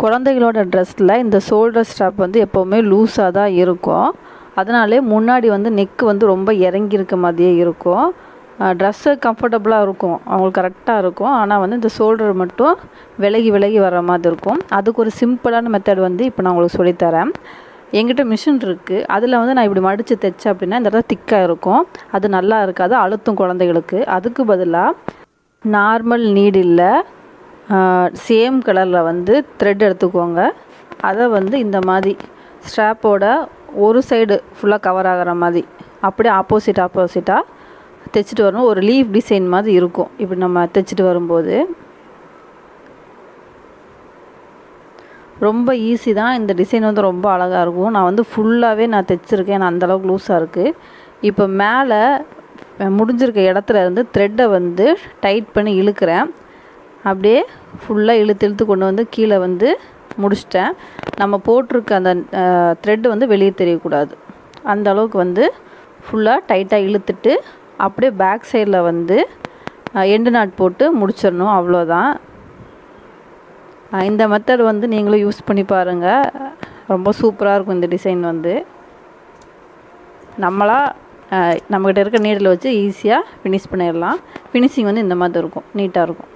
குழந்தைகளோட ட்ரெஸ்ஸில் இந்த ஷோல்டர் ஸ்ட்ராப் வந்து எப்போவுமே லூஸாக தான் இருக்கும். அதனாலே முன்னாடி வந்து நெக்கு வந்து ரொம்ப இறங்கி இருக்க மாதிரியே இருக்கும். ட்ரெஸ்ஸு கம்ஃபர்டபுளாக இருக்கும், அவங்களுக்கு கரெக்டாக இருக்கும். ஆனால் வந்து இந்த ஷோல்டர் மட்டும் விலகி விலகி வர மாதிரி இருக்கும். அதுக்கு ஒரு சிம்பிளான மெத்தட் வந்து இப்போ நான் உங்களுக்கு சொல்லித்தரேன். என்கிட்ட மிஷின் இருக்குது. அதில் வந்து நான் இப்படி மடித்து தைச்சேன் அப்படின்னா இந்த இடத்துல திக்காக இருக்கும், அது நல்லா இருக்காது, அழுத்தும் குழந்தைகளுக்கு. அதுக்கு பதிலாக நார்மல் நீடில் சேம் கலரில் வந்து த்ரெட் எடுத்துக்கோங்க. அதை வந்து இந்த மாதிரி ஸ்ட்ராப்போட ஒரு சைடு ஃபுல்லாக கவர் ஆகிற மாதிரி அப்படியே ஆப்போசிட்டாக தைச்சிட்டு வரணும். ஒரு லீஃப் டிசைன் மாதிரி இருக்கும் இப்படி நம்ம தைச்சிட்டு வரும்போது. ரொம்ப ஈஸி தான். இந்த டிசைன் வந்து ரொம்ப அழகாக இருக்கும். நான் வந்து ஃபுல்லாகவே நான் தைச்சிருக்கேன், நான் அந்தளவுக்கு லூஸாக இருக்குது. இப்போ மேலே முடிஞ்சிருக்க இடத்துல இருந்து த்ரெட்டை வந்து டைட் பண்ணி இழுக்கிறேன். அப்படியே ஃபுல்லாக இழுத்து கொண்டு வந்து கீழே வந்து முடிச்சிட்டேன். நம்ம போட்டிருக்க அந்த த்ரெட்டு வந்து வெளியே தெரியக்கூடாது, அந்த அளவுக்கு வந்து ஃபுல்லாக டைட்டாக இழுத்துட்டு அப்படியே பேக் சைடில் வந்து எண்டு நாட் போட்டு முடிச்சிடணும். அவ்வளோதான். இந்த மெத்தட் வந்து நீங்களும் யூஸ் பண்ணி பாருங்கள், ரொம்ப சூப்பராக இருக்கும். இந்த டிசைன் வந்து நம்மக்கிட்ட இருக்க நீடில் வச்சு ஈஸியாக ஃபினிஷ் பண்ணிடலாம். ஃபினிஷிங் வந்து இந்த மாதிரி இருக்கும், நீட்டாக இருக்கும்.